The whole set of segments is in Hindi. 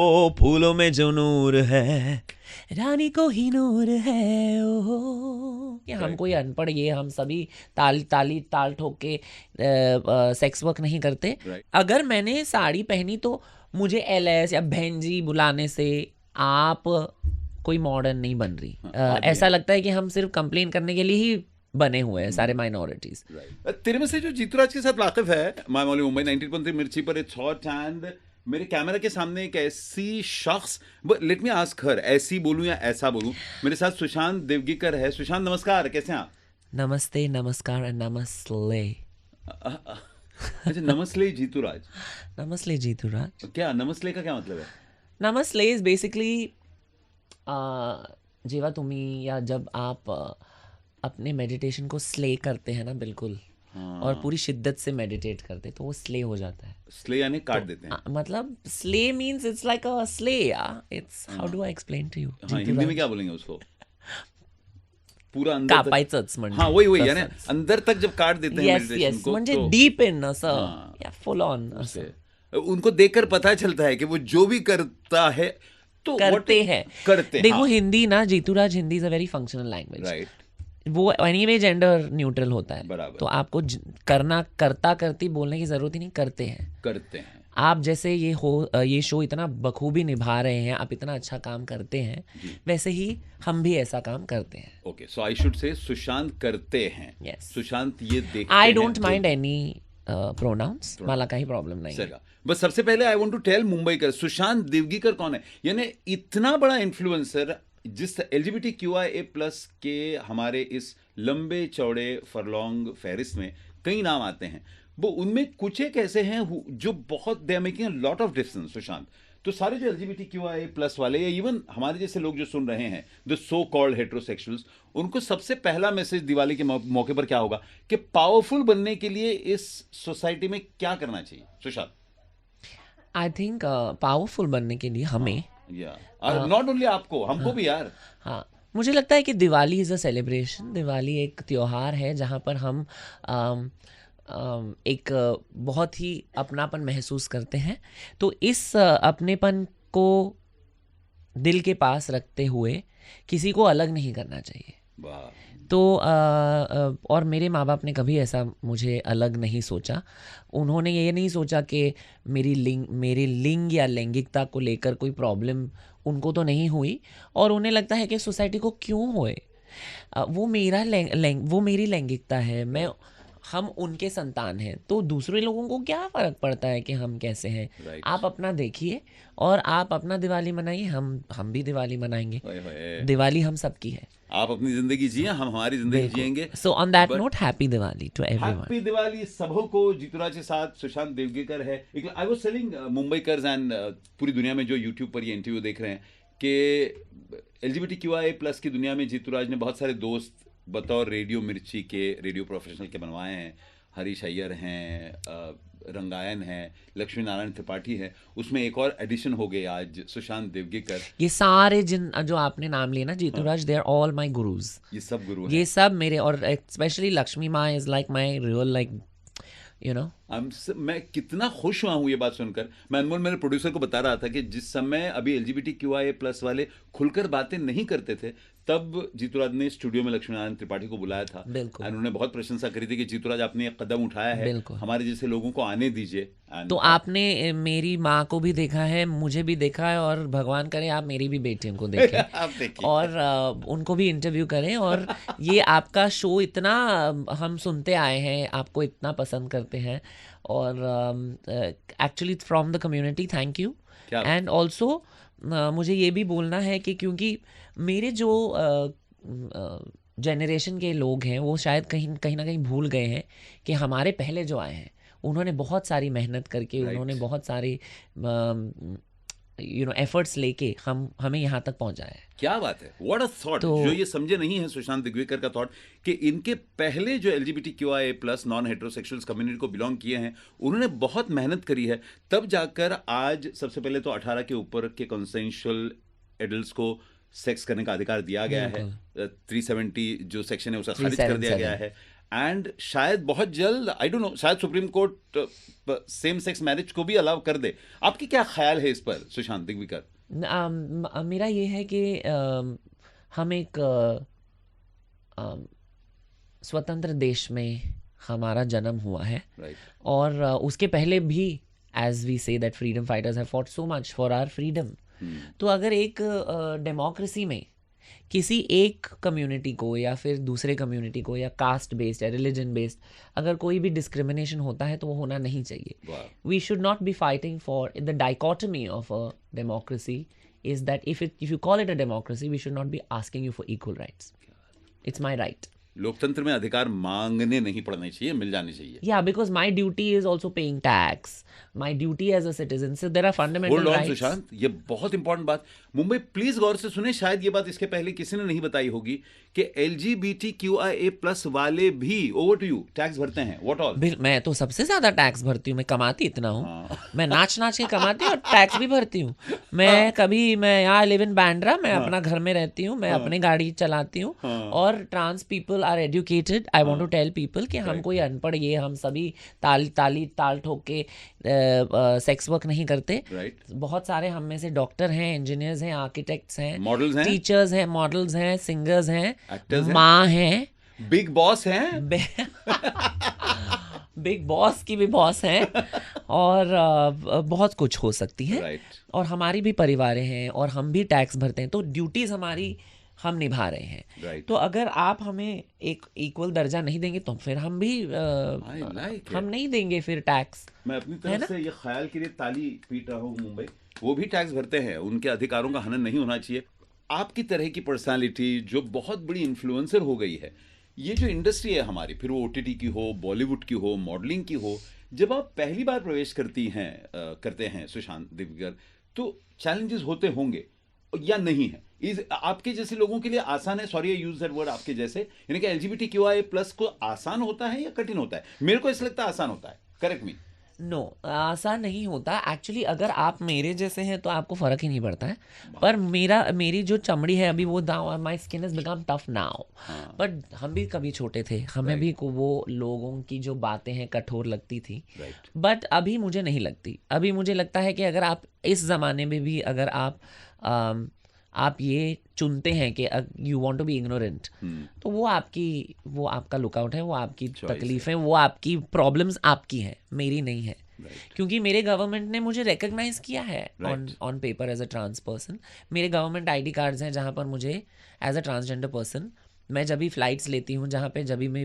ओ फूलों में जो नूर है रानी को ही नूर है ओ। ये हम कोई अनपढ़ ये हम सभी ताल ठोक के सेक्स वर्क नहीं करते। अगर मैंने साड़ी पहनी तो मुझे एलएस या बहन जी बुलाने से आप कोई मॉडर्न नहीं बन रही। ऐसा लगता है कि हम सिर्फ कंप्लेन करने के लिए ही बने हुए हैं सारे माइनॉरिटीज। तेरे में से जो जीतूराज के साथ वाकिफ है, माय मौली मुंबई 90.3 मिर्ची पर इट्स हॉट एंड मेरे कैमरा के सामने एक ऐसी शख्स, लेट मी आस्क हर, ऐसी बोलूं या ऐसा बोलूं, मेरे साथ सुशांत देवगीकर है। सुशांत नमस्कार, कैसे हैं आप? नमस्ते, नमस्कार एंड नमस्ले। अच्छा, नमस्ले जीतूराज। नमस्ले जीतूराज। क्या नमस्ले का क्या मतलब है? नमस्ले इज बेसिकली जेव्हा तुम्ही या जब आप अपने मेडिटेशन को स्ले करते हैं ना, बिल्कुल और पूरी शिद्दत से मेडिटेट करते तो वो स्ले हो जाता है। स्ले यानी काट देते हैं। मतलब slay means it's like a slay, it's how do I explain to you. Hindi में क्या बोलेंगे उसको? पूरा अंदर कापायचंच म्हणजे। हाँ वही यानी अंदर तक जब काट देते हैं मेडिटेशन को, म्हणजे डीप इन असं या फुल ऑन असं। उनको देखकर पता चलता है कि वो जो भी करता है तो करते हैं। देखो हाँ। हिंदी ना, Jeeturaj Hindi is a very functional language, right. वो एनीवे जेंडर न्यूट्रल होता है, बराबर। तो आपको करता करती बोलने की जरूरत ही नहीं, करते हैं। आप जैसे ये शो इतना बखूबी निभा रहे हैं, आप इतना अच्छा काम करते हैं, वैसे ही हम भी ऐसा काम करते हैं। Okay, so I should say Sushant करते हैं। Yes. सुशांत ये देखते हैं। I don't mind any pronouns, मला काही प्रॉब्लम नहीं है। बस सबसे पहले I want to tell Mumbaikar, Sushant Devgikar कौन है? यानी इतना बड़ा इन्फ्लुएंसर जिस LGBTQIA+ के हमारे इस लंबे चौड़े फरलॉन्ग फहरिस्त में कई नाम आते हैं, वो उनमें कुछ एक ऐसे हैं जो बहुत they are making a lot of difference. Sushant, तो सारे जो LGBTQIA+ वाले या इवन हमारे जैसे लोग जो सुन रहे हैं, द सो कॉल्ड हेट्रोसेक्सुअल्स, उनको सबसे पहला मैसेज दिवाली के मौके पर क्या होगा कि पावरफुल बनने के लिए इस सोसाइटी में क्या करना चाहिए? सुशांत, आई थिंक पावरफुल बनने के लिए हमें नॉट ओनली आपको, हमको भी यार। हाँ, मुझे लगता है कि Diwali is a celebration. Diwali एक त्योहार है जहाँ पर हम एक बहुत ही अपनापन महसूस करते हैं। तो इस अपनेपन को दिल के पास रखते हुए किसी को अलग नहीं करना चाहिए। तो और मेरे माँ बाप ने कभी ऐसा मुझे अलग नहीं सोचा। उन्होंने ये नहीं सोचा कि मेरी लिंग या लैंगिकता को लेकर कोई प्रॉब्लम उनको तो नहीं हुई, और उन्हें लगता है कि सोसाइटी को क्यों होए, वो मेरी लैंगिकता है, हम उनके संतान हैं, तो दूसरे लोगों को क्या फ़र्क पड़ता है कि हम कैसे हैं। Right. आप अपना देखिए और आप अपना दिवाली मनाइए, हम भी दिवाली मनाएंगे। दिवाली हम सबकी है। आप अपनी जिंदगी जिए, हम हमारी जिंदगी जिएंगे। So on that note, happy Diwali to everyone. Happy Diwali सबों को। जीतूराज के साथ सुशांत देवगीकर है। I was telling Mumbaikars and पूरी दुनिया में जो यूट्यूब पर ये इंटरव्यू देख रहे हैं कि LGBTQIA+ की दुनिया में जीतूराज ने बहुत सारे दोस्त बतौर रेडियो मिर्ची के रेडियो प्रोफेशनल के बनवाए हैं। हरीश अय्यर हैं, रंगायन है, लक्ष्मी नारायण त्रिपाठी है, उसमें एक और एडिशन हो गई आज, सुशांत देवगीकर। ये सारे जिन जो आपने नाम लिए ना जीतूराज, दे आर ऑल माय गुरुज। ये सब गुरु हैं। ये सब मेरे, और स्पेशली लक्ष्मी माँ is like my real, like you know. मैं कितना खुश हुआ हूँ ये बात सुनकर। मैं अनमोल मेरे प्रोड्यूसर को बता रहा था कि जिस समय अभी LGBTQIA+ वाले खुलकर बातें नहीं करते थे, तब जीतूराज ने स्टूडियो में लक्ष्मी नारायण त्रिपाठी को बुलाया था। बिल्कुल। उन्होंने बहुत प्रशंसा करी थी कि जीतूराज आपने एक कदम उठाया है, हमारे जैसे लोगों को आने दीजिए। तो आपने मेरी माँ को भी देखा है, मुझे भी देखा है, और भगवान करे आप मेरी भी बेटियों को देखें और उनको भी इंटरव्यू करें। और ये आपका शो इतना हम सुनते आए हैं, आपको इतना पसंद करते हैं, और actually from the community, thank you. And also मुझे ये भी बोलना है कि क्योंकि मेरे जो जनरेशन के लोग हैं वो शायद कहीं ना कहीं भूल गए हैं कि हमारे पहले जो आए हैं उन्होंने बहुत सारी मेहनत करके, उन्होंने बहुत सारी एफर्ट्स लेके हमें यहाँ तक पहुँचाया है। क्या बात है, व्हाट अ थॉट। जो ये समझे नहीं है सुशांत देवगीकर का थॉट कि इनके पहले जो LGBTQIA+ नॉन हेट्रोसेक्सुअल्स कम्युनिटी को बिलोंग किए हैं, उन्होंने बहुत मेहनत करी है, तब जाकर आज सबसे पहले तो 18 के ऊपर के कंसेंशुअल एडल्ट्स को सेक्स करने का अधिकार दिया गया है। 370 जो सेक्शन है उसे खारिज कर दिया गया है। एंड शायद बहुत जल्द, आई डोंट नो, शायद supreme court same sex marriage को भी अलाउ कर दे। आपकी क्या ख्याल है इस पर सुशांत दिग्विकर? मेरा ये है कि हम एक स्वतंत्र देश में हमारा जन्म हुआ है, राइट, और उसके पहले भी as we say that freedom fighters have fought so much for our freedom. तो अगर एक डेमोक्रेसी में किसी एक कम्युनिटी को या फिर दूसरे कम्युनिटी को या कास्ट बेस्ड या रिलीजन बेस्ड अगर कोई भी डिस्क्रिमिनेशन होता है तो वो होना नहीं चाहिए। We should not be fighting for the dichotomy of a democracy is that if you call it a democracy, we should not be asking you for equal rights. It's my right. लोकतंत्र में अधिकार मांगने नहीं पड़ने चाहिए, मिल जाने चाहिए। Yeah, because my duty is also paying tax. My duty as a citizen. So there are fundamental rights. Sushant, ये बहुत इंपॉर्टेंट बात, मुंबई प्लीज गौर से सुने, शायद ये बात इसके पहले किसी ने नहीं बताई होगी कि LGBTQIA+ वाले भी, ओवर टू यू, टैक्स भरते हैं। What all? मैं तो सबसे ज्यादा टैक्स भरती हूँ, मैं कमाती इतना हूँ। मैं नाच नाच के कमाती हूँ और टैक्स भी भरती हूँ। मैं यहाँ लिव इन बांद्रा, मैं अपना घर में रहती हूँ, मैं अपनी गाड़ी चलाती हूँ, और trans people are educated. I want to tell people कि हम कोई अनपढ़ ये हम सभी ताल ठोक के सेक्स वर्क नहीं करते। बहुत सारे हम में से डॉक्टर हैं, इंजीनियर्स हैं, आर्किटेक्ट्स हैं, मॉडल्स हैं, टीचर्स हैं, मॉडल्स हैं, सिंगर्स हैं, माँ हैं, बिग बॉस हैं, बिग बॉस की भी बॉस हैं, और बहुत कुछ हो सकती है। और हमारी भी परिवारें हैं और हम भी टैक्स भरते हैं, तो ड्यूटीज हमारी हम निभा रहे हैं। तो अगर आप हमें एक इक्वल दर्जा नहीं देंगे तो फिर हम भी हम नहीं देंगे फिर टैक्स। मैं अपनी तरफ से ये ख्याल के लिए ताली पीट रहा हूँ, मुंबई वो भी टैक्स भरते हैं, उनके अधिकारों का हनन नहीं होना चाहिए। आपकी तरह की पर्सनालिटी जो बहुत बड़ी इन्फ्लुएंसर हो गई है, ये जो इंडस्ट्री है हमारी, फिर वो OTT की हो, बॉलीवुड की हो, मॉडलिंग की हो, जब आप पहली बार प्रवेश करते हैं सुशांत दिग्विकर, तो चैलेंजेस होते होंगे या नहीं है? आपके जैसे लोगों के लिए आसान है? Sorry I use that word, आपके जैसे, यानी कि LGBTQIA+ को आसान होता है या कठिन होता है? मेरे को ऐसा लगता है आसान होता है, करेक्ट मी। नो, आसान नहीं होता एक्चुअली। अगर आप मेरे जैसे हैं तो आपको फर्क ही नहीं पड़ता है, पर मेरी जो चमड़ी है अभी वो my skin is become tough now. But हम भी कभी छोटे थे, हमें भी वो लोगों की जो बातें हैं कठोर लगती थी, बट अभी मुझे नहीं लगती। अभी मुझे लगता है कि अगर आप इस ज़माने में भी अगर आप ये चुनते हैं कि you want to be ignorant, तो वो आपका लुकआउट है, वो आपकी तकलीफ है, वो आपकी प्रॉब्लम्स आपकी हैं, मेरी नहीं है। क्योंकि मेरे गवर्नमेंट ने मुझे रिकग्नाइज किया है on paper as a trans person. मेरे गवर्नमेंट ID कार्ड्स हैं जहाँ पर मुझे एज अ ट्रांसजेंडर पर्सन, मैं जब भी फ्लाइट्स लेती हूँ जहाँ पे जब भी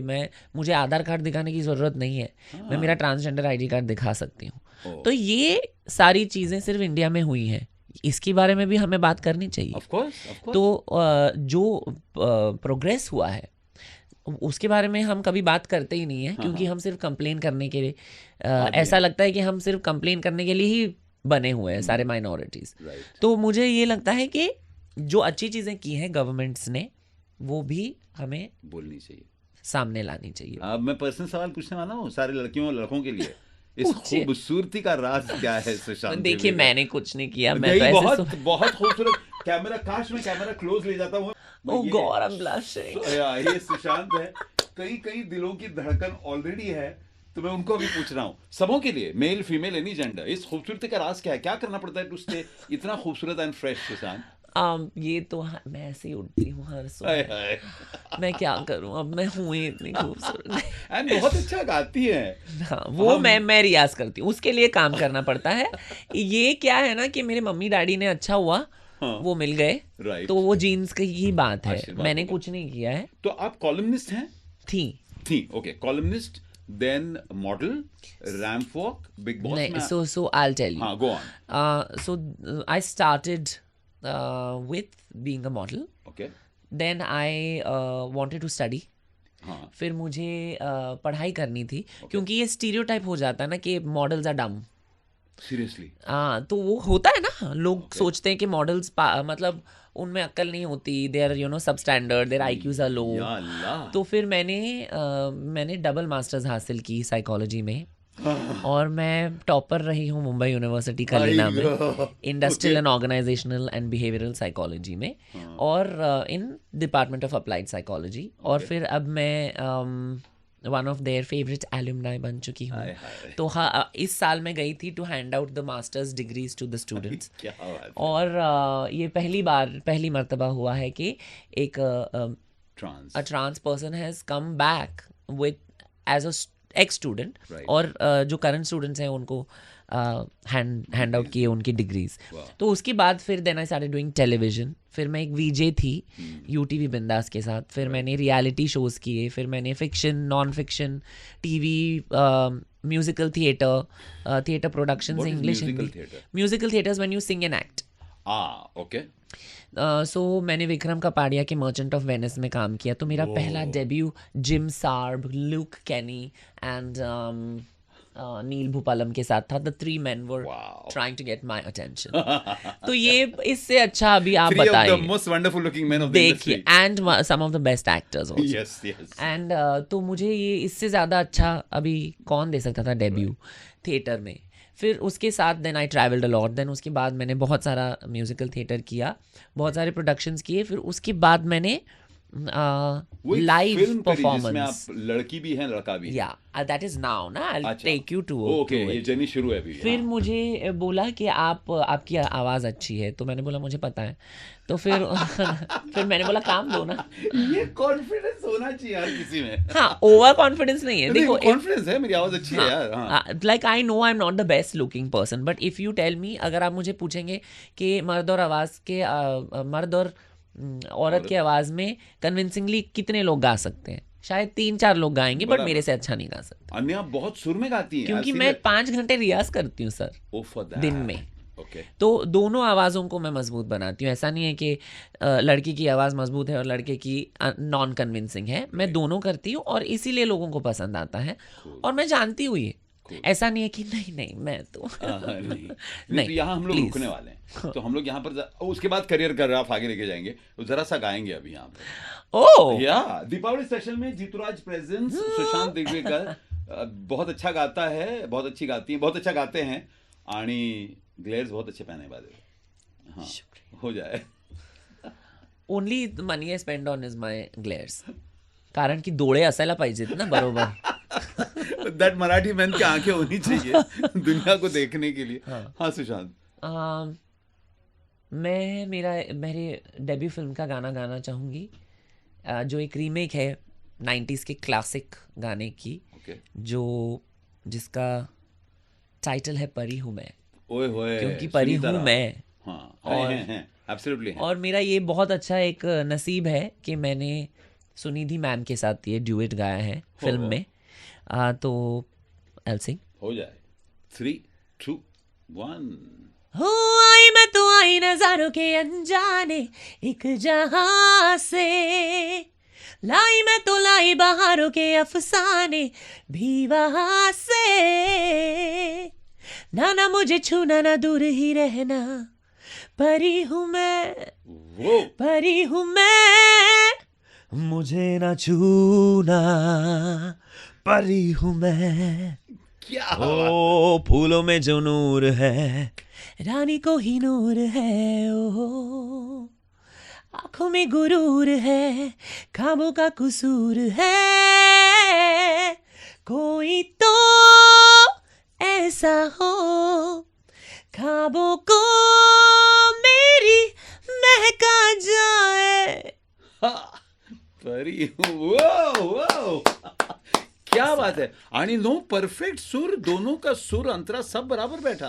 मुझे आधार कार्ड दिखाने की ज़रूरत नहीं है, मैं मेरा ट्रांसजेंडर ID कार्ड दिखा सकती हूँ। तो ये सारी चीज़ें सिर्फ इंडिया में हुई हैं, इसके बारे में भी हमें बात करनी चाहिए। of course. तो जो प्रोग्रेस हुआ है उसके बारे में हम कभी बात करते ही नहीं है, क्योंकि हम सिर्फ कंप्लेन करने के लिए ऐसा लगता है कि हम सिर्फ कंप्लेन करने के लिए ही बने हुए हैं सारे माइनॉरिटीज। तो मुझे ये लगता है कि जो अच्छी चीज़ें की हैं गवर्नमेंट्स ने, वो भी हमें बोलनी चाहिए, सामने लानी चाहिए। अब मैं पर्सनल सवाल पूछने वाला हूँ सारे लड़कियों और लड़कों के लिए, इस खूबसूरती का राज क्या है सुशांत? देखिए, मैंने कुछ नहीं किया, मैं तो बहुत खूबसूरत कैमरा, काश में कैमरा क्लोज ले जाता हूँ। ओह गॉड, आई एम ब्लशिंग। ये सुशांत है, कई दिलों की धड़कन ऑलरेडी है, तो मैं उनको भी पूछ रहा हूँ, सबों के लिए, मेल फीमेल एनी जेंडर, इस खूबसूरती का राज क्या है? क्या करना पड़ता है टू स्टे इतना खूबसूरत एंड फ्रेश सुशांत? ये तो मैं ऐसे ही उठती हूँ हर सुबह, मैं क्या करूँ, अब मैं हूँ ही इतनी खूबसूरत। एंड बहुत अच्छा गाती है। हाँ, वो मैं रियाज करती हूँ, उसके लिए काम करना पड़ता है। ये क्या है ना कि मेरे मम्मी डैडी ने अच्छा हुआ वो मिल गए, तो वो जीन्स की ही बात है, मैंने कुछ नहीं किया है। तो आप कॉलमनिस्ट हैं? थी okay, columnist, then model, ramp walk, Bigg Boss. So I'll tell you. हाँ, go on. So I started with being a model. Okay. Then I wanted to study. हाँ. फिर मुझे पढ़ाई करनी थी, क्योंकि ये स्टीरियोटाइप हो जाता है ना कि मॉडल्स आर डम। सीरियसली? हाँ, तो वो होता है ना, लोग सोचते हैं कि मॉडल्स मतलब उनमें अक्ल नहीं होती, दे आर सब स्टैंडर्ड, देयर IQs आर लो। तो फिर मैंने डबल मास्टर्स हासिल की साइकोलॉजी में, और मैं टॉपर रही हूँ मुंबई यूनिवर्सिटी कलीना में, industrial and organisational and behavioural psychology में, और in department of applied psychology. और फिर अब मैं one of their favourite alumni बन चुकी हूँ। हाय हाय, तो हाँ, इस साल मैं गई थी to hand out the masters degrees to the students. क्या बात है। और ये पहली मर्तबा हुआ है कि एक trans, a trans person has come back with as a ex student, Right. और जो करंट स्टूडेंट्स हैं उनको हैंड आउट किए उनकी डिग्रीज। Wow. तो उसके बाद फिर then I started doing television. फिर मैं एक वीजे थी यूटीवी बिंदास के साथ। फिर मैंने रियलिटी शोज किए। फिर मैंने fiction, non fiction, TV, musical theatre productions, What is English, musical Hindi. theatre? Musical theatres when you sing and act. Okay, so मैंने विक्रम कपाड़िया के मर्चेंट ऑफ वेनिस में काम किया। तो मेरा पहला debut Jim Sarbh, Luke Kenny and Neil Bhoopalam के साथ था। The 3 men were Wow. trying to get my attention. तो ये इससे अच्छा अभी आप 3 of the बताइए। most wonderful looking men of the देखिए, industry. And some of the best actors also. Yes, yes. And तो मुझे ये इससे ज़्यादा अच्छा अभी कौन दे सकता था डेब्यू थिएटर में। फिर उसके साथ then I travelled a lot. Then उसके बाद मैंने बहुत सारा म्यूजिकल थिएटर किया, बहुत सारे प्रोडक्शंस किए। फिर उसके बाद मैंने वो एक लाइव फिल्म करी जिसमें परफॉर्मेंस, आप लड़की भी हैं लड़का भी है। या दैट इज नाउ ना, आई अच्छा। टेक यू टू ओके, ये जर्नी शुरू है अभी। फिर हाँ। मुझे बोला कि आपकी आवाज़ अच्छी है। तो मैंने बोला मुझे पता है। तो फिर फिर मैंने बोला काम दो ना। ये कॉन्फिडेंस होना चाहिए हर किसी में। हाँ, ओवर कॉन्फिडेंस नहीं है। देखो, कॉन्फिडेंस है, मेरी आवाज अच्छी है यार। हाँ। Like I know I am not the best looking person, but if you tell me, अगर आप मुझे पूछेंगे कि मर्द और मर्द और औरत की आवाज़ में कन्विंसिंगली कितने लोग गा सकते हैं, शायद 3-4 लोग गाएंगे, बट बराबर। मेरे से अच्छा नहीं गा सकते। अन्य आप बहुत सुर में गाती हैं। क्योंकि मैं 5 घंटे रियाज करती हूँ सर दिन में। ओके, तो दोनों आवाज़ों को मैं मजबूत बनाती हूँ। ऐसा नहीं है कि लड़की की आवाज़ मजबूत है और लड़के की नॉन कन्विंसिंग है। मैं दोनों करती हूँ और इसीलिए लोगों को पसंद आता है। और मैं जानती हूँ ये, ऐसा नहीं है कि नहीं मैं तो नहीं, नहीं, तो यहाँ हम लोग please. रुकने वाले हैं। तो हम लोग यहाँ पर उसके बाद करियर कर रहा आगे लेके जाएंगे। तो जरा सा गाएंगे अभी यहाँ पर। ओह या दीपावली स्पेशल में जीतूराज प्रेजेंस सुशांत दिग्वेकर बहुत अच्छा गाता है, बहुत अच्छी गाती है, बहुत अच्छा गाते हैं। आणि ग्लेअर्स बहुत अच्छे पहने वाले। हाँ, हो जाए। Only money I spend on is my glares, कारण की डोळे असायला पाहिजेत ना बरोबर। दैट मराठी मैन की आंखें होनी चाहिए दुनिया को देखने के लिए। हाँ सुशांत, मैं मेरे डेब्यू फिल्म का गाना गाना चाहूँगी, जो एक रीमेक है 90s के क्लासिक गाने की, ओके। जिसका टाइटल है परी हूँ मैं। ओए होए, क्योंकि परी सुनीता हूँ राव। मैं। हाँ, और- हैं, एब्सोल्युटली हैं। और मेरा ये बहुत अच्छा एक नसीब है कि मैंने सुनिधि मैम के साथ ये ड्यूएट गाया है फिल्म में। तो आई सिंग। हो जाए 3, 2, 1। हो आई मैं तो आई नजारों के अनजाने एक जहां से, लाई मैं तो लाई बहारों के अफसाने भी वहां से, ना मुझे छूना ना दूर ही रहना, परी हूँ मैं, वो परी हूँ मैं, मुझे ना छूना, परी हूँ मैं। क्या ओ फूलों में जो नूर है, रानी को ही नूर है। ओ आंखों में गुरूर है, खामों का कसूर है, कोई तो ऐसा हो खाबों को मेरी महका जाए। परी वो क्या बात है। आणि नो परफेक्ट सुर, दोनों का सुर अंतरा सब बराबर बैठा।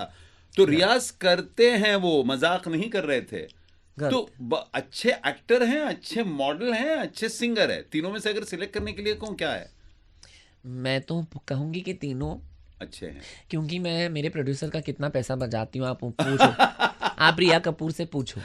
तो रियाज करते हैं, वो मजाक नहीं कर रहे थे। तो अच्छे एक्टर हैं, अच्छे मॉडल हैं, अच्छे सिंगर हैं। तीनों में से अगर सिलेक्ट करने के लिए कौन क्या है? मैं तो कहूंगी कि तीनों अच्छे हैं। क्योंकि मैं मेरे प्रोड्यूसर का कितना पैसा बचाती हूँ आप पूछो। आप रिया कपूर से पूछो,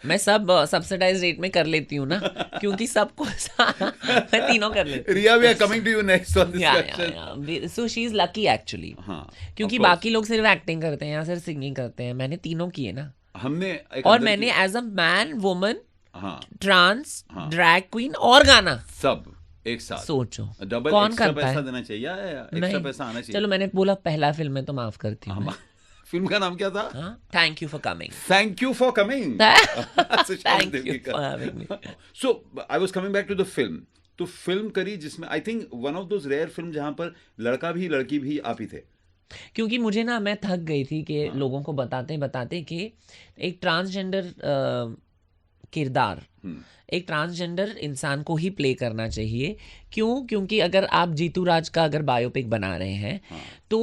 मैं सब सब्सिडाइज रेट में कर लेती हूँ ना, क्योंकि सबको मैं तीनों कर लेती हूँ। Riya we are coming to you next on this question. So she is lucky actually. हाँ, क्योंकि बाकी लोग सिर्फ एक्टिंग करते हैं या सिर्फ सिंगिंग करते हैं, मैंने तीनों किए ना। हमने और मैंने एज अ मैन, वुमन, हाँ, ट्रांस, ड्रैग क्वीन और गाना सब एक साथ। सोचो डबल कौन एक्स्ट्रा करता पैसा है? देना चाहिए या एक्स्ट्रा नहीं, पैसा आना चाहिए। चलो मैंने बोला पहला फिल्म है तो माफ करती हूँ। फिल्म का नाम क्या था? Thank you for coming. Thank you for coming. Thank you for having me. So I was coming back to the film. तो फिल्म करी जिसमें I think one of those rare film जहां पर लड़का भी लड़की भी आप ही थे। क्योंकि मुझे ना, मैं थक गई थी कि हाँ। लोगों को बताते बताते कि एक ट्रांसजेंडर किरदार, एक ट्रांसजेंडर इंसान को ही प्ले करना चाहिए। क्यों? क्योंकि अगर आप जीतू राज का अगर बायोपिक बना रहे हैं, हाँ। तो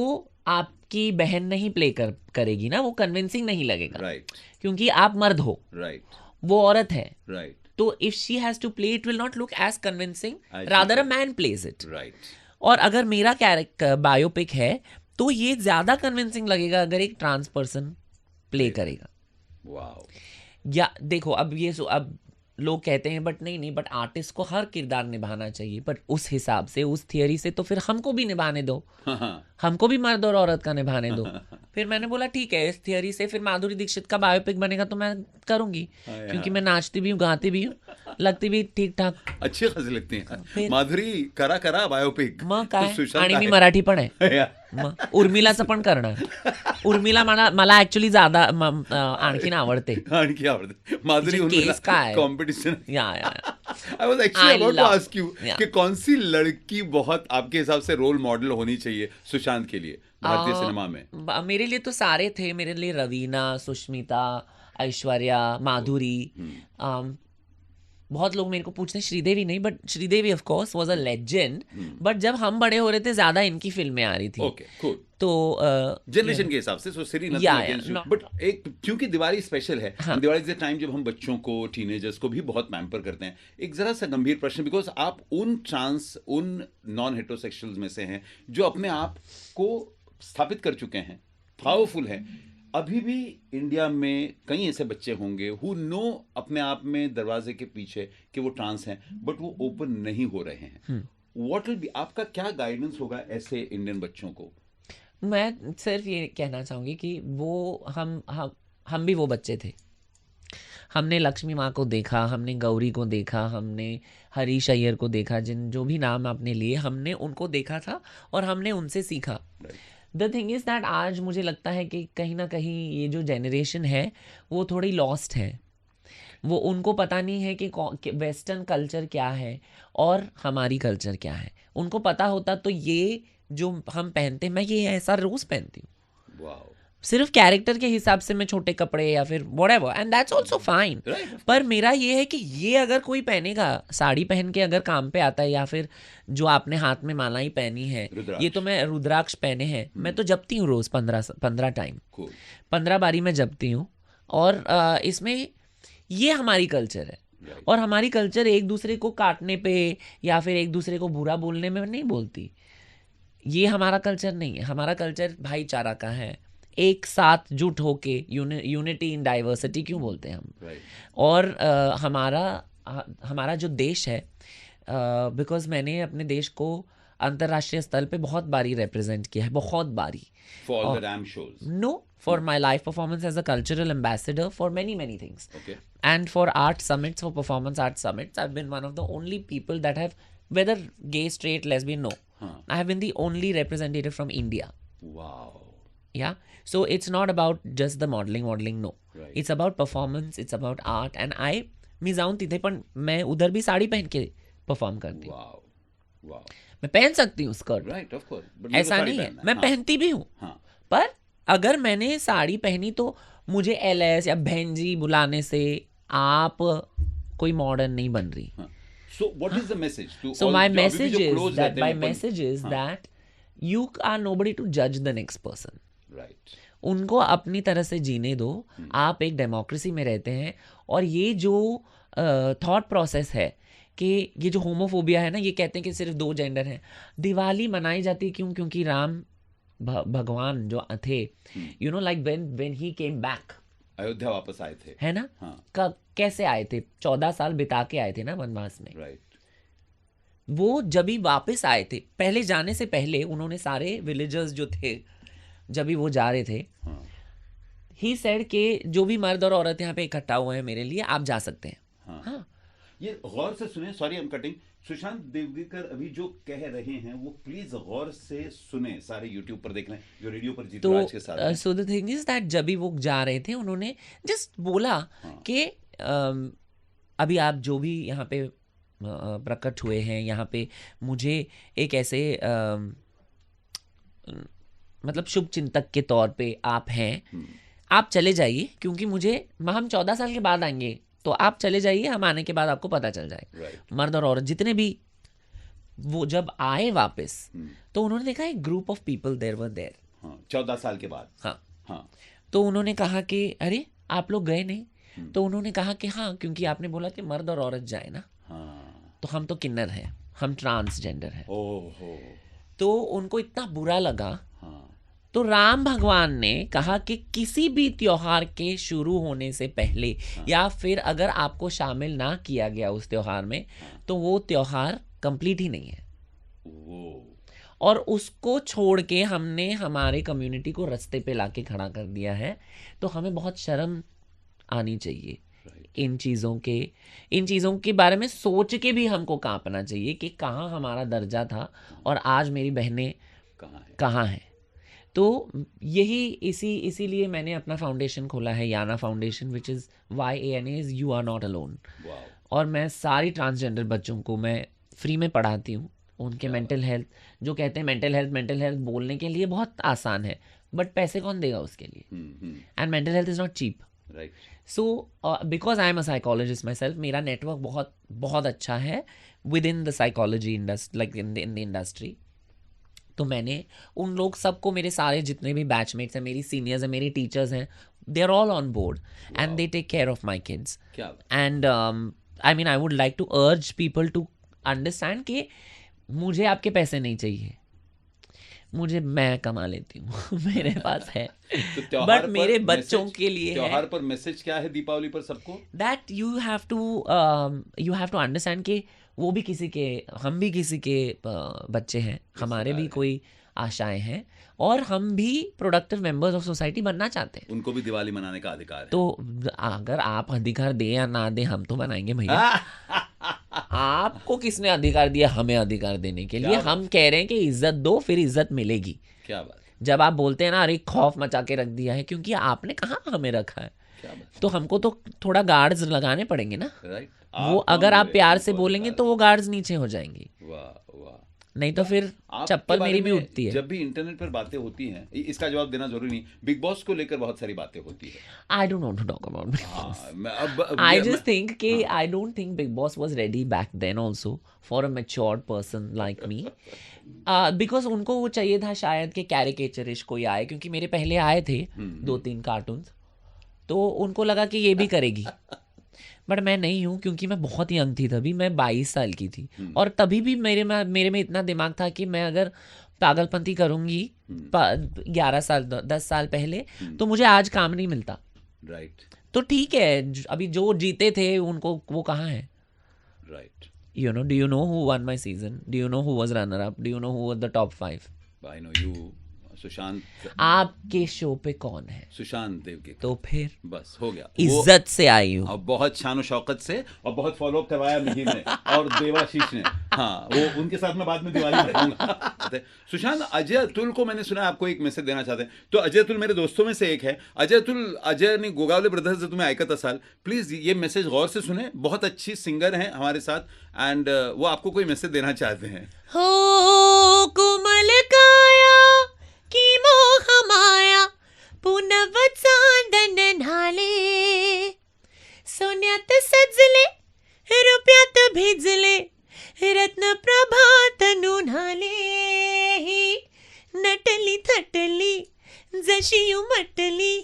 आपकी बहन नहीं प्ले करेगी ना, वो कन्विंसिंग नहीं लगेगा। राइट क्योंकि आप मर्द हो, राइट वो औरत है। राइट तो if she has to play, it will not look as convincing, As rather a she man plays it. Right और अगर मेरा कैरेक्टर बायोपिक है, तो ये ज्यादा कन्विंसिंग लगेगा अगर एक ट्रांस पर्सन प्ले करेगा। वाओ या देखो, अब लोग कहते हैं बट नहीं, बट आर्टिस्ट को हर किरदार निभाना चाहिए, बट उस हिसाब से, उस थियरी से तो फिर हमको भी निभाने दो, हमको भी मर्द और औरत का निभाने दो। फिर मैंने बोला ठीक है, इस थियरी से फिर माधुरी दीक्षित का बायोपिक बनेगा तो मैं करूंगी, क्योंकि मैं नाचती भी हूँ, गाती भी हूँ, लगती भी ठीक ठाक, अच्छी खासी लगती हैं। फिर- माधुरी करा बायोपिक मग काय सुशांत आणि मी आहे. मराठी पण आहे, या. मग उर्मिलाचं पण करणार. उर्मिला मला ऍक्च्युली ज्यादा आणखीन आवडते. आणखी आवडते माधुरी तिचे केस काय? कॉम्पिटिशन. या I was actually I about to love- ask you Yeah. कि कौन सी लड़की बहुत आपके हिसाब से रोल मॉडल होनी चाहिए सुशांत के लिए भारतीय सिनेमा में? मेरे लिए तो सारे थे. मेरे लिए रवीना, सुष्मिता, ऐश्वर्या, माधुरी. बहुत लोग मेरे को पूछते हैं, श्रीदेवी नहीं, but Sridevi of course was a legend. But जब हम बड़े हो रहे थे, ज्यादा इनकी फिल्में आ रही थी. Okay cool. तो जनरेशन के हिसाब से श्री Yeah, बट एक क्योंकि दिवाली स्पेशल है, हाँ. दिवाली के टाइम जब हम बच्चों को, टीनेजर्स को भी बहुत पैम्पर करते हैं, एक जरा सा गंभीर प्रश्न, बिकॉज आप उन नॉन हेटेरोसेक्सुअल्स में से हैं जो अपने आप को स्थापित कर चुके हैं, पावरफुल हैं. अभी भी इंडिया में कई ऐसे बच्चे होंगे हु नो अपने आप में दरवाजे के पीछे कि वो ट्रांस हैं, बट वो ओपन नहीं हो रहे हैं. व्हाट विल बी, आपका क्या गाइडेंस होगा ऐसे इंडियन बच्चों को? मैं सिर्फ ये कहना चाहूँगी कि वो हम भी वो बच्चे थे. हमने लक्ष्मी माँ को देखा, हमने गौरी को देखा, हमने हरीश अय्यर को देखा, जो भी नाम आपने लिए, हमने उनको देखा था और हमने उनसे सीखा. द थिंग इज़ दैट आज मुझे लगता है कि कहीं ना कहीं ये जो जनरेशन है वो थोड़ी लॉस्ट है. वो उनको पता नहीं है कि वेस्टर्न कल्चर क्या है और हमारी कल्चर क्या है. उनको पता होता तो ये जो हम पहनते, मैं ये ऐसा रोज पहनती हूँ. वाओ. सिर्फ कैरेक्टर के हिसाब से मैं छोटे कपड़े या फिर whatever, and that's also fine. पर मेरा ये है कि ये अगर कोई पहनेगा, साड़ी पहन के अगर काम पे आता है, या फिर जो आपने हाथ में मालाई पहनी है, ये तो मैं रुद्राक्ष पहने हैं, मैं तो जपती हूँ रोज 15 टाइम, 15 बारी मैं जपती हूँ. और इसमें ये हमारी कल्चर है. और हमारी कल्चर एक दूसरे को काटने पे या फिर एक दूसरे को बुरा बोलने में नहीं बोलती. ये हमारा कल्चर नहीं है. हमारा कल्चर भाईचारा का है, एक साथ जुट होके, यूनिटी इन डाइवर्सिटी क्यों बोलते हैं हम. और हमारा जो देश है, बिकॉज मैंने अपने देश को अंतर्राष्ट्रीय स्तर पे बहुत बारी रिप्रेजेंट किया है, बहुत बारी. For all the damn shows. No, for my live performance as a cultural ambassador for many things. Okay. And for art summits, for performance art summits, I've been one of the only people that have, whether gay, straight, lesbian, no. I have been the only representative from India. Wow. Yeah. So it's not about just the modeling, no. Right. It's about performance, it's about art. And मी जाऊन तिथे पण मैं उधर भी साड़ी पहन के परफॉर्म करती हूँ. Wow. Wow. मैं पहन सकती हूँ skirt, Right, of course. But ऐसा नहीं है, मैं पहनती भी हूँ. पर अगर मैंने साड़ी पहनी तो मुझे एलएस या बहन जी बुलाने से आप कोई मॉडर्न नहीं बन रही. So what is the message to So all my जो अभी भी message जो is close that रहते हैं my open- message is that you are nobody to judge the next person. Right. उनको अपनी तरह से जीने दो. आप एक डेमोक्रेसी में रहते हैं. और ये जो थॉट प्रोसेस है कि ये जो होमोफोबिया है ना, ये कहते हैं कि सिर्फ 2 जेंडर हैं. दिवाली मनाई जाती क्यों? क्योंकि राम भगवान जो थे, you know, like when he came back, Ayodhya वापस आए थे, है ना. कैसे आए थे? 14 साल बिता के आए थे ना वनवास में. राइट. वो जब भी वापस आए थे, पहले जाने से पहले उन्होंने सारे विलेजर्स जो थे, जब भी वो जा रहे थे, ही सेड के जो भी मर्द और औरत यहाँ पे इकट्ठा हुए हैं मेरे लिए, आप जा सकते हैं. हाँ. ये गौर से सुने, sorry I am cutting. Sushant Devgikar अभी जो कह रहे हैं वो प्लीज गौर से सुने. सारे यूट्यूब पर देख रहे हैं, जो रेडियो पर जीतू राज के साथ. So the thing is that जब भी वो जा रहे थे, उन्होंने जस्ट बोला कि अभी आप जो भी यहाँ पे प्रकट हुए हैं यहाँ पे। मुझे एक ऐसे मतलब शुभ चिंतक के तौर पे आप हैं। आप चले जाइए, क्योंकि हम 14 साल के बाद आएंगे, तो आप चले जाइए, हम आने के बाद आपको पता चल जाएगा। मर्द और औरत जितने भी वो जब आए वापस, तो उन्होंने देखा एक group of people there were there. 14 साल के बाद। हाँ। तो उन्होंने कहा कि अरे आप लोग गए नहीं? तो उन्होंने कहा कि हाँ, क्योंकि आपने बोला कि मर्द और औरत जाए ना, तो हम तो किन्नर हैं, हम ट्रांसजेंडर हैं। तो उनको इतना बुरा लगा। तो राम भगवान ने कहा कि किसी भी त्योहार के शुरू होने से पहले या फिर अगर आपको शामिल ना किया गया उस त्योहार में, तो वो त्योहार कंप्लीट ही नहीं है। और उसको छोड़ के हमने हमारे कम्युनिटी को रास्ते पे लाके खड़ा कर दिया है। तो हमें बहुत शर्म आनी चाहिए इन चीज़ों के बारे में सोच के भी हमको कांपना चाहिए कि कहाँ हमारा दर्जा था और आज मेरी बहनें कहाँ हैं। तो यही इसीलिए मैंने अपना फाउंडेशन खोला है, Yana foundation, which is YANA is you are not alone. और मैं सारी ट्रांसजेंडर बच्चों को मैं फ्री में पढ़ाती हूँ। उनके मेंटल हेल्थ, जो कहते हैं मेंटल हेल्थ बोलने के लिए बहुत आसान है, बट पैसे कौन देगा उसके लिए? And mental health is not cheap, right. So because I am a psychologist myself, मेरा नेटवर्क बहुत बहुत अच्छा है within the psychology industry, like in the industry. तो मैंने उन लोग सबको, मेरे सारे जितने भी बैचमेट्स हैं, मेरी सीनियर्स हैं, मेरी टीचर्स हैं, they are all on board and they take care of my kids. And I mean I would like to urge people to understand कि मुझे आपके पैसे नहीं चाहिए, मैं कमा लेती हूँ मेरे पास है। तो बट मेरे बच्चों के लिए त्योहार पर मैसेज क्या है दीपावली पर सबको? That you have to understand कि वो भी किसी के, हम भी किसी के बच्चे हैं, हमारे भी कोई आशाएं हैं, और हम भी प्रोडक्टिव मेंबर्स ऑफ सोसाइटी बनना चाहते हैं। उनको भी दिवाली मनाने का अधिकार है। तो अगर आप अधिकार दें या ना दें, हम तो मनाएंगे भैया। आपको किसने अधिकार दिया हमें अधिकार देने के लिए? हम कह रहे हैं कि इज्जत दो, फिर इज्जत मिलेगी। क्या बात। जब आप बोलते हैं ना, अरे खौफ मचा के रख दिया है, क्योंकि आपने कहाँ हमें रखा है, तो हमको तो थोड़ा गार्ड्स लगाने पड़ेंगे ना। राइट। वो अगर आप प्यार से बोलेंगे तो वो गार्ड्स नीचे हो जाएंगी, नहीं तो फिर चप्पल मेरी भी उठती है। जब भी इंटरनेट पर बातें होती हैं, इसका जवाब देना जरूरी नहीं, बिग बॉस को लेकर बहुत सारी बातें होती है। I don't want to talk about Bigg Boss. I just think कि I don't think Bigg Boss was ready back then also for a matured person like me, because उनको वो चाहिए था शायद कि कैरिकेचरिश कोई आए, क्योंकि मेरे पहले आए थे 2-3 कार्टून्स, तो उनको लगा कि ये भी करेगी। बट मैं नहीं हूँ, क्योंकि मैं बहुत यंग थी तभी, मैं 22 साल की थी, और तभी भी मेरे में इतना दिमाग था कि मैं अगर पागलपंती करूँगी 11 साल 10 साल पहले, तो मुझे आज काम नहीं मिलता। राइट। तो ठीक है, अभी जो जीते थे उनको वो कहाँ है? Right. You know, do you know who won my season? Do you know who was runner up? Do you know who was the top 5? I know you, Sushant. आपके शो पे कौन है? सुशांत देवगी। तो फिर बस हो गया, इज्जत से आई हूँ, और बहुत शान शौकत से, और बहुत फॉलो अप करवाया मिहिर ने और देवाशीष ने। हाँ, वो उनके साथ मैं बाद में दिवाली मनाऊंगा। सुशांत, अजय अतुल को मैंने सुना आपको एक मैसेज देना चाहते हैं, तो अजय अतुल मेरे दोस्तों में से एक है। अजय ने गोगावले ब्रदर्स से तुम्हें ऐकत असाल, प्लीज ये मैसेज गौर से सुने, बहुत अच्छी सिंगर हैं हमारे साथ, एंड वो आपको कोई मैसेज देना चाहते हैं। हो कोमल काया की मोह माया, पुनव चांदन न्हाले, सोन्यात सजले रुपयात भिजले, रत्न प्रभात न्हाले, नटली थटली जशी उमटली,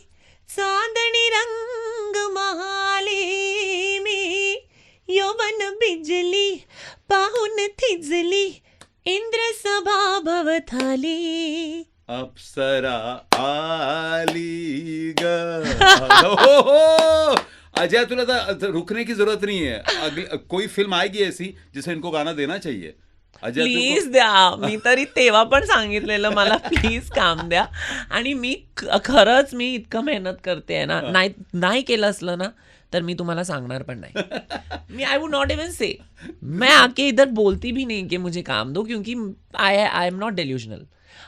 चांदणी रंग महाले, मी यौवन बिजली पाहून थिजली, इंद्र सभा भवथाली, अप्सरा आली ग। अजय, तुला तर रुकने की जरूरत नाही आहे, कोई फिल्म आएगी ऐसी जिसमें इनको गाना देना चाहिए। प्लीज द्या, मी तरी तेव्हा पण सांगितलेलं मला प्लीज काम द्या, आणि मी खरंच मी इतकं मेहनत करते आहे ना, नाही केलं असलं ना तर मी तुम्हाला सांगणार पण नाही। मी आई वुड नॉट इवन से, मैं आके इधर बोलती भी नहीं कि मुझे काम दो, क्योंकि आई एम नॉट डेल्यूशनल।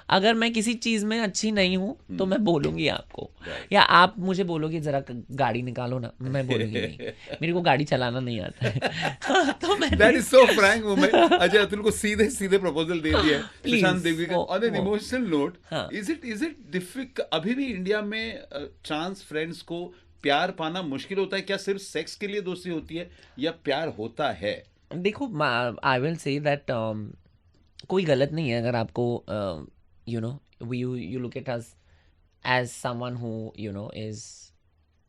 अगर मैं किसी चीज में अच्छी नहीं हूँ तो मैं बोलूंगी आपको, या आप मुझे बोलोगे जरा गाड़ी निकालो ना, मैं बोलूंगी नहीं, मेरे को गाड़ी चलाना नहीं आता है। तो मैं That is so frank moment. Ajay Atul को सीधे सीधे प्रपोजल दे दिया है Please, सुशांत देवगीकर वो- on an वो- emotional note. हाँ. Is it difficult अभी भी इंडिया में ट्रांस फ्रेंड्स को प्यार पाना मुश्किल होता है? क्या सिर्फ सेक्स के लिए दोस्ती होती है या प्यार होता है? देखो, आई विल से दैट कोई गलत नहीं है अगर आपको you know you look at us as someone who you know is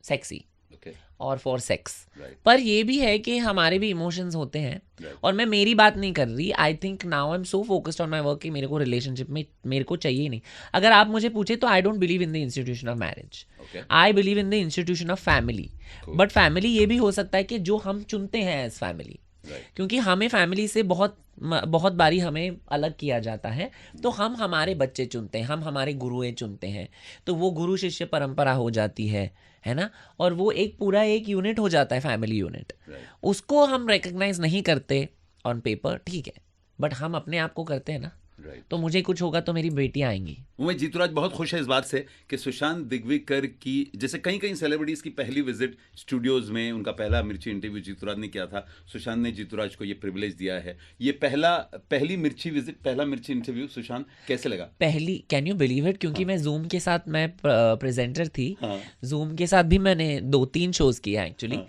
sexy Okay. और फॉर सेक्स, Right. पर ये भी है कि हमारे भी इमोशंस होते हैं। Right. और मैं मेरी बात नहीं कर रही, I think now I am so focused on my work कि मेरे को रिलेशनशिप में मेरे को चाहिए ही नहीं। अगर आप मुझे पूछे तो I don't believe in the institution of marriage, Okay. I believe in the institution of family. Cool. But family ये भी हो सकता है कि जो हम चुनते हैं एज फैमिली, Right. क्योंकि हमें फैमिली से बहुत बारी हमें अलग किया जाता है, तो हम हमारे बच्चे चुनते हैं, हम हमारे गुरुएं चुनते हैं, तो वो गुरु शिष्य परंपरा हो जाती है ना, और वो एक पूरा एक यूनिट हो जाता है, फैमिली यूनिट। Right. उसको हम रिकग्नाइज नहीं करते ऑन पेपर, ठीक है, बट हम अपने आप को करते हैं ना। Right. तो मुझे कुछ होगा तो मेरी बेटियां आएंगी। उमेश जीतूराज बहुत खुश है इस बात से कि सुशांत दिग्विकर की जैसे कई कई सेलिब्रिटीज की पहली विजिट स्टूडियोज में, उनका पहला मिर्ची इंटरव्यू जीतूराज ने किया था, सुशांत ने जीतूराज को ये प्रिविलेज दिया है। ये पहली मिर्ची विजिट, पहला मिर्ची इंटरव्यू सुशांत कैसे लगा? पहली, कैन यू बिलीव इट, क्योंकि मैं जूम के साथ, मैं प्रेजेंटर थी, हाँ. जूम के साथ भी मैंने 2-3 शोज किया एक्चुअली। हाँ.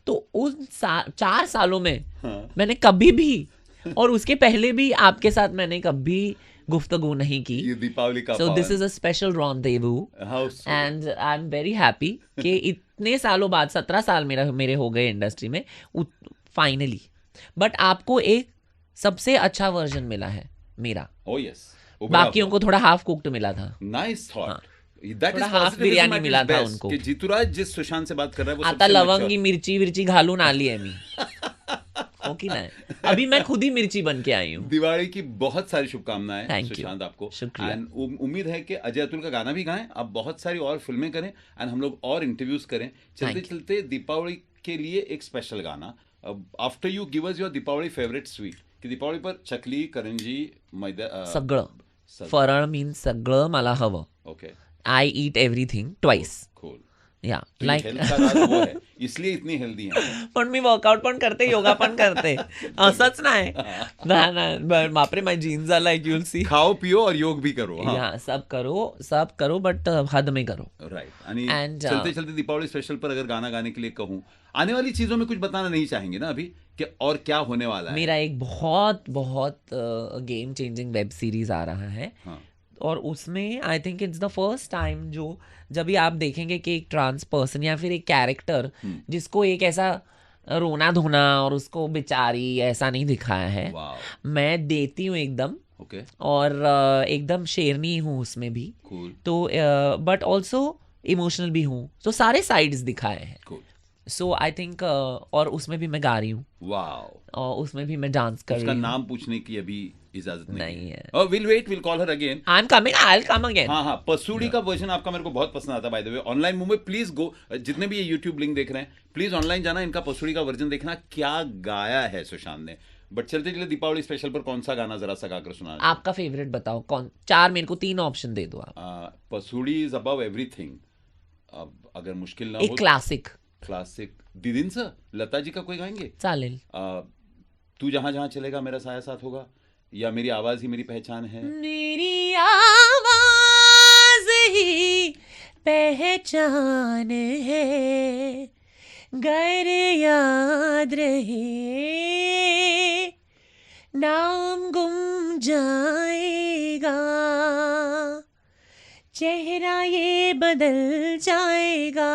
तो उन 4 सालों में हाँ. मैंने कभी भी, और उसके पहले भी आपके साथ मैंने कभी गुफ्तगू नहीं की। ये दीपावली का so this is a special rendezvous and I am very happy कि इतने सालों बाद, 17 साल मेरे हो गए इंडस्ट्री में फाइनली, बट आपको एक सबसे अच्छा वर्जन मिला है मेरा। Oh yes. बाकियों को थोड़ा हाफ कुक्ड मिला था। Nice thought. हाँ. That थोड़ा is half positivism biryani at मिला its था best, उनको। कि जीतूराज जिस सुशांत से बात कर रहा है वो आता सबसे लवंगी mature. मिर्ची विर्ची घालून आली है मी हो कि ना, अभी मैं खुद ही मिर्ची बन के आई हूँ। दिवाली की बहुत सारी शुभकामनाएं Thank you. सुशांत आपको। शुक्रिया। And उम्मीद है कि अजय अतुल का गाना भी गाएं, आप बहुत सारी और फिल्में करें एंड हम लोग और इंटरव्यूज करें। चलते Thank you. चलते दीपावली के लिए एक स्पेशल गाना, after you give us your Deepavali favourite sweet, कि दीपावली पर चकली, करंजी, मैदा, सगळं फराळ मीन्स सगळं मला हवं। ओके, आय ईट एव्हरीथिंग ट्वाइस, कूल। या तो लाईक हेल्थ का राज वो है, इसलिए इतनी हेल्दी हैं। पण मी वर्कआउट पण करते, योगा पण करते, असंच नाही ना बापरे, my genes are like, you will see. खाओ पियो और योग भी करो। हाँ, या सब करो बट हद में करो। राइट। आणि And, चलते चलते दीपावली स्पेशल पर अगर गाना गाने के लिए कहूँ, आने वाली चीजों में कुछ बताना नहीं चाहेंगे ना अभी, कि और क्या होने वाला है? मेरा एक बहुत बहुत गेम चेंजिंग वेब सीरीज आ रहा है, हाँ, और उसमें I think it's the first time जब भी आप देखेंगे कि एक ट्रांस पर्सन या फिर एक कैरेक्टर जिसको एक ऐसा रोना धोना और उसको बेचारी ऐसा नहीं दिखाया है। वाओ, मैं देती हूँ एकदम, ओके, और एकदम शेरनी हूँ उसमें भी, कूल, तो बट ऑल्सो इमोशनल भी हूँ, तो सारे साइड्स दिखाए हैं। कूल, सो आई थिंक, और उसमें भी मैं गा रही हूँ, वाओ। और उसमें भी मैं डांस कर उसका रही हूँ। नाम पूछने की अभी इजाजत नहीं है। और will call her again. I am coming, I will come again. हाँ हाँ, पसूड़ी का वर्जन आपका मेरे को बहुत पसंद आता है। By the way, online Mumbai please go, जितने भी ये यूट्यूब लिंक देख रहे हैं प्लीज ऑनलाइन जाना, इनका पसूड़ी का वर्जन देखना, क्या गाया है सुशांत ने। बट चलते चलते दीपावली स्पेशल पर कौन सा गाना जरा सा गाकर सुना? आपका फेवरेट बताओ कौन, 4 मेरे को 3 ऑप्शन दे दो आप। पसूड़ी इज अबव एवरीथिंग। अब अगर मुश्किल ना एक हो, क्लासिक क्लासिक दीदिनचं, लता जी का कोई गाएंगे? चालेल। तू जहां जहां चलेगा मेरा साया साथ होगा, या मेरी आवाज ही मेरी पहचान है? मेरी आवाज ही पहचान है, घर याद रहे नाम गुम जाएगा, चेहरा ये बदल जाएगा,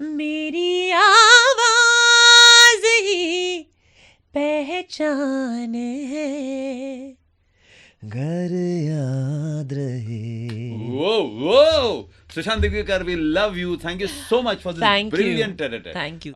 मेरी आवाज ही पहचान है, घर याद रहे। वो Sushant Digvikar, we love you, thank you so much for this Thank you. Brilliant Thank you.